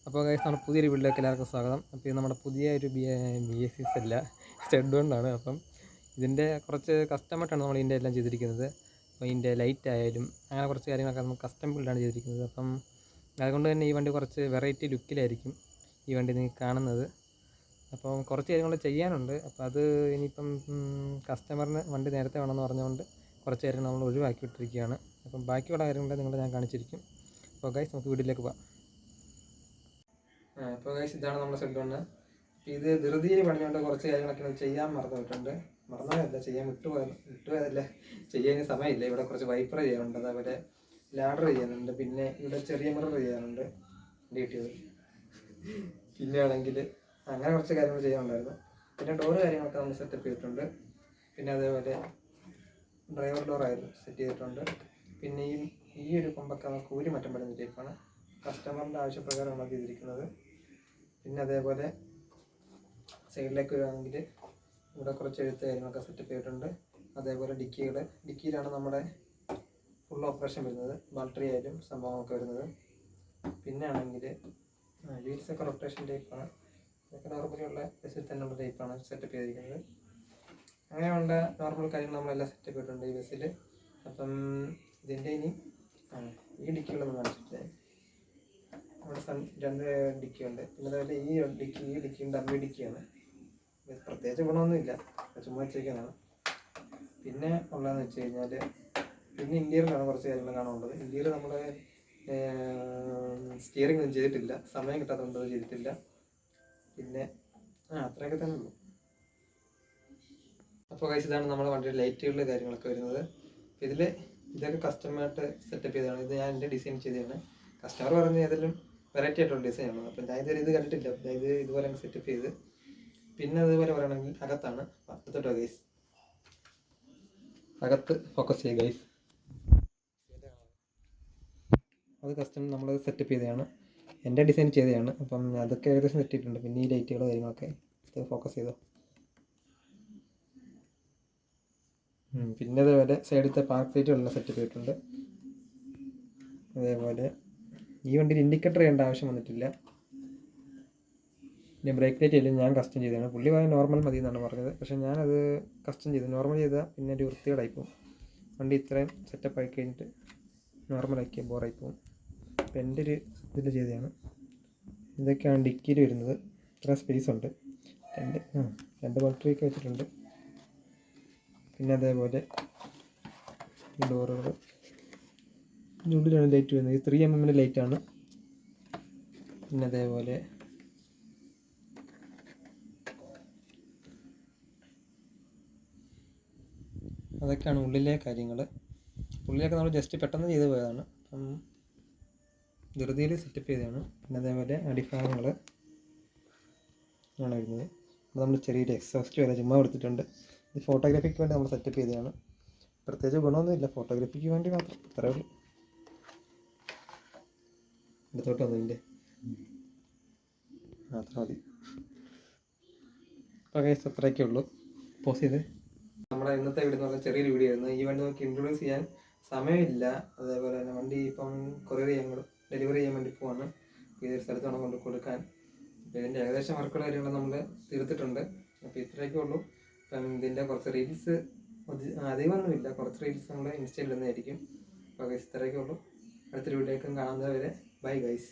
അപ്പോൾ ഗൈസ് നമ്മുടെ പുതിയൊരു വീട്ടിലേക്ക് എല്ലാവർക്കും സ്വാഗതം. അപ്പോൾ ഇത് നമ്മുടെ പുതിയ ഒരു BSS അല്ല, സ്റ്റഡ് കൊണ്ടാണ്. അപ്പം ഇതിൻ്റെ കുറച്ച് കസ്റ്റമായിട്ടാണ് നമ്മൾ ഇതിൻ്റെ എല്ലാം ചെയ്തിരിക്കുന്നത്. അപ്പോൾ ഇതിൻ്റെ ലൈറ്റ് ആയാലും അങ്ങനെ കുറച്ച് കാര്യങ്ങളൊക്കെ നമ്മൾ കസ്റ്റം ബിൽഡാണ് ചെയ്തിരിക്കുന്നത്. അപ്പം അതുകൊണ്ട് തന്നെ ഈ വണ്ടി കുറച്ച് വെറൈറ്റി ലുക്കിലായിരിക്കും ഈ വണ്ടി നിങ്ങൾക്ക് കാണുന്നത്. അപ്പം കുറച്ച് കാര്യങ്ങൾ ചെയ്യാനുണ്ട്. അപ്പോൾ അത് ഇനിയിപ്പം കസ്റ്റമറിന് വണ്ടി നേരത്തെ വേണമെന്ന് പറഞ്ഞുകൊണ്ട് കുറച്ച് കാര്യങ്ങൾ നമ്മൾ ഒഴിവാക്കി വിട്ടിരിക്കുകയാണ്. അപ്പം ബാക്കിയുള്ള കാര്യങ്ങൾ നിങ്ങളെ ഞാൻ കാണിച്ചിരിക്കും. അപ്പോൾ ഗൈസ് നമുക്ക് വീട്ടിലേക്ക് പോകാം. ഇപ്പോൾ ഗൈസ് ഇതാണ് നമ്മുടെ ഷെഡ്. ഇത് ധൃതിയിൽ പണിഞ്ഞുകൊണ്ട് കുറച്ച് കാര്യങ്ങളൊക്കെ ചെയ്യാൻ മറന്നുപോയിട്ടുണ്ട്. മറന്നതല്ല, ചെയ്യാൻ വിട്ടുപോയതല്ല, ചെയ്യാൻ സമയമില്ല. ഇവിടെ കുറച്ച് വൈപ്പർ ചെയ്യാനുണ്ട്, അതേപോലെ ലാഡർ ചെയ്യാനുണ്ട്, പിന്നെ ഇവിടെ ചെറിയ മിറർ ചെയ്യാനുണ്ട് കിട്ടിയത്. പിന്നെ ആണെങ്കിൽ അങ്ങനെ കുറച്ച് കാര്യങ്ങൾ ചെയ്യാനുണ്ടായിരുന്നു. പിന്നെ ഡോറ് കാര്യങ്ങളൊക്കെ നമ്മൾ സെറ്റപ്പ് ചെയ്തിട്ടുണ്ട്. പിന്നെ അതേപോലെ ഡ്രൈവർ ഡോറായിരുന്നു സെറ്റ് ചെയ്തിട്ടുണ്ട്. പിന്നെ ഈ ഒരു കൊമ്പൊക്കെ നമുക്ക് ഊരി മാറ്റം പറ്റുന്ന ടൈപ്പാണ്, കസ്റ്റമറിൻ്റെ ആവശ്യപ്രകാരം നമ്മൾ ചെയ്തിരിക്കുന്നത്. പിന്നെ അതേപോലെ സൈഡിലേക്ക് വരുവാണെങ്കിൽ ഇവിടെ കുറച്ച് എഴുത്ത് കാര്യങ്ങളൊക്കെ സെറ്റപ്പ് ചെയ്തിട്ടുണ്ട്. അതേപോലെ ഡിക്കിയിലാണ് നമ്മുടെ ഫുൾ ഓപ്പറേഷൻ വരുന്നത്, ബാറ്ററി ആയാലും സംഭവമൊക്കെ വരുന്നത്. പിന്നെ ആണെങ്കിൽ വീൽസൊക്കെ റൊട്ടേഷൻ ടൈപ്പാണ്, ഇതൊക്കെ നോർമലിയുള്ള ബസ്സിൽ തന്നെയുള്ള ടൈപ്പാണ് സെറ്റപ്പ് ചെയ്തിരിക്കുന്നത്. അങ്ങനെയുള്ള നോർമൽ കാര്യങ്ങൾ നമ്മളെല്ലാം സെറ്റപ്പ് ചെയ്തിട്ടുണ്ട് ഈ ബസ്സിൽ. അപ്പം ഇതിൻ്റെ ഇനി ഈ ഡിക്കികളൊന്നും കാണിച്ചിട്ടില്ല. അവിടെ രണ്ട് ഡിക്കിയുണ്ട്. പിന്നെ അതേപോലെ ഈ ഡിക്കി ഡമ്മി ഡിക്കിയാണ്. പ്രത്യേകിച്ച് ഗുണമൊന്നുമില്ല, ചുമ്മാ വെച്ചേക്കുന്നതാണ്. പിന്നെ ഉള്ളതെന്ന് വെച്ച് കഴിഞ്ഞാൽ പിന്നെ ഇന്റീരിയറിലാണ് കുറച്ച് കാര്യങ്ങൾ കാണാനുള്ളത്. ഇന്റീരിയർ നമ്മുടെ സ്റ്റിയറിംഗ് ഒന്നും ചെയ്തിട്ടില്ല, സമയം കിട്ടാത്തതുകൊണ്ട് ചെയ്തിട്ടില്ല. പിന്നെ അത്രയൊക്കെ തന്നെ ഉള്ളൂ. അപ്പോൾ ഗൈസ് ഇതാണ് നമ്മുടെ വണ്ടിയുടെ ലൈറ്റുകളുടെ കാര്യങ്ങളൊക്കെ വരുന്നത്. ഇതൊക്കെ കസ്റ്റമറായിട്ട് സെറ്റപ്പ് ചെയ്തതാണ്. ഇത് ഞാൻ എൻ്റെ ഡിസൈൻ ചെയ്തതാണ്. കസ്റ്റമർ പറഞ്ഞ് ഏതെങ്കിലും വെറൈറ്റി ആയിട്ടുള്ള ഡിസൈനാണ്. അപ്പം ഞാൻ ഇത് കണ്ടിട്ടില്ല, ഇതുപോലെ സെറ്റപ്പ് ചെയ്ത്. പിന്നെ അതുപോലെ പറയുകയാണെങ്കിൽ അകത്താണ്. അടുത്തോട്ടോ ഗൈസ്, അകത്ത് ഫോക്കസ് ചെയ്യുക ഗൈസ്. അത് കസ്റ്റമർ നമ്മൾ സെറ്റപ്പ് ചെയ്തതാണ്, എൻ്റെ ഡിസൈൻ ചെയ്തതാണ്. അപ്പം അതൊക്കെ ഏകദേശം സെറ്റ് ചെയ്തിട്ടുണ്ട്. പിന്നെ ഈ ലൈറ്റുകൾ കാര്യങ്ങളൊക്കെ ഫോക്കസ് ചെയ്തോ. പിന്നെ അതേപോലെ സൈഡിലത്തെ പാർക്ക് ലൈറ്റുകളെല്ലാം സെറ്റപ്പ് ചെയ്തിട്ടുണ്ട്. അതേപോലെ ഈ വണ്ടിയിൽ ഇൻഡിക്കേറ്റർ ചെയ്യേണ്ട ആവശ്യം വന്നിട്ടില്ല. പിന്നെ ബ്രേക്ക് ലൈറ്റ് എല്ലാം ഞാൻ കസ്റ്റം ചെയ്തതാണ്. പുള്ളി പറയാൻ നോർമൽ മതി എന്നാണ് പറഞ്ഞത്, പക്ഷേ ഞാനത് കസ്റ്റം ചെയ്തു. നോർമൽ ചെയ്താൽ പിന്നെ ഒരു വൃത്തികേടായിപ്പോവും. വണ്ടി ഇത്രയും സെറ്റപ്പ് ആയി കഴിഞ്ഞിട്ട് നോർമലാക്കിയാൽ ബോറായിപ്പോവും. അപ്പം എൻ്റെ ഒരു ഇതിൽ ചെയ്തതാണ്. ഇതൊക്കെയാണ് ഡിക്കിയിൽ വരുന്നത്. ഇത്ര സ്പേസ് ഉണ്ട്, രണ്ട് ബാറ്ററിയൊക്കെ വെച്ചിട്ടുണ്ട്. പിന്നെ അതേപോലെ ഈ ഡോറുകൾ ഉള്ളിലാണ് ലൈറ്റ് വരുന്നത്. ഇത് 3mm ലൈറ്റാണ്. പിന്നെ അതേപോലെ അതൊക്കെയാണ് ഉള്ളിലെ കാര്യങ്ങൾ. ഉള്ളിലൊക്കെ നമ്മൾ ജസ്റ്റ് പെട്ടെന്ന് ചെയ്ത് പോയതാണ്, അപ്പം ധൃതിയിൽ സെറ്റപ്പ് ചെയ്തതാണ്. പിന്നെ അതേപോലെ അടിഭാഗങ്ങൾ ആണ് വരുന്നത്. അത് നമ്മൾ ചെറിയൊരു എക്സോസ്റ്റ് വരെ ചുമ്മാ കൊടുത്തിട്ടുണ്ട്. ഇത് ഫോട്ടോഗ്രാഫിക്ക് വേണ്ടി നമ്മൾ സെറ്റപ്പ് ചെയ്തതാണ്. പ്രത്യേകിച്ച് ഗുണമൊന്നുമില്ല, ഫോട്ടോഗ്രാഫിക്ക് വേണ്ടി മാത്രം, അത്രേ ഉള്ളൂ. എടുത്തോട്ട് വന്നതിൻ്റെ അത്ര മതി. അപ്പോൾ കേസ് അത്രയൊക്കെ ഉള്ളൂ. പോസ് ചെയ്ത് നമ്മുടെ ഇന്നത്തെ വീഡിയോ എന്ന് പറഞ്ഞാൽ ചെറിയൊരു വീഡിയോ ആയിരുന്നു. ഈ വണ്ടി നമുക്ക് ഇൻട്രൊഡ്യൂസ് ചെയ്യാൻ സമയമില്ല. അതേപോലെ തന്നെ വണ്ടി ഇപ്പം ഡെലിവറി ചെയ്യാൻ വേണ്ടി പോവാണ്. ഏതൊരു സ്ഥലത്ത് വേണം കൊണ്ട് കൊടുക്കാൻ. അപ്പോൾ ഇതിൻ്റെ ഏകദേശം വർക്കുകൾ കാര്യങ്ങൾ നമ്മൾ തീർത്തിട്ടുണ്ട്. അപ്പോൾ ഇത്രയൊക്കെ ഉള്ളൂ. അപ്പം ഇതിൻ്റെ കുറച്ച് റീൽസ് അധികമൊന്നുമില്ല, കുറച്ച് റീൽസ് നമ്മൾ ഇൻസ്റ്റയിൽ ഇടുന്നതായിരിക്കും. അപ്പോൾ ഗൈസ് ഇത്രയൊക്കെ ഉള്ളൂ. അടുത്തൊരു വീഡിയോക്കും കാണുന്നവരെ ബൈ ഗൈസ്.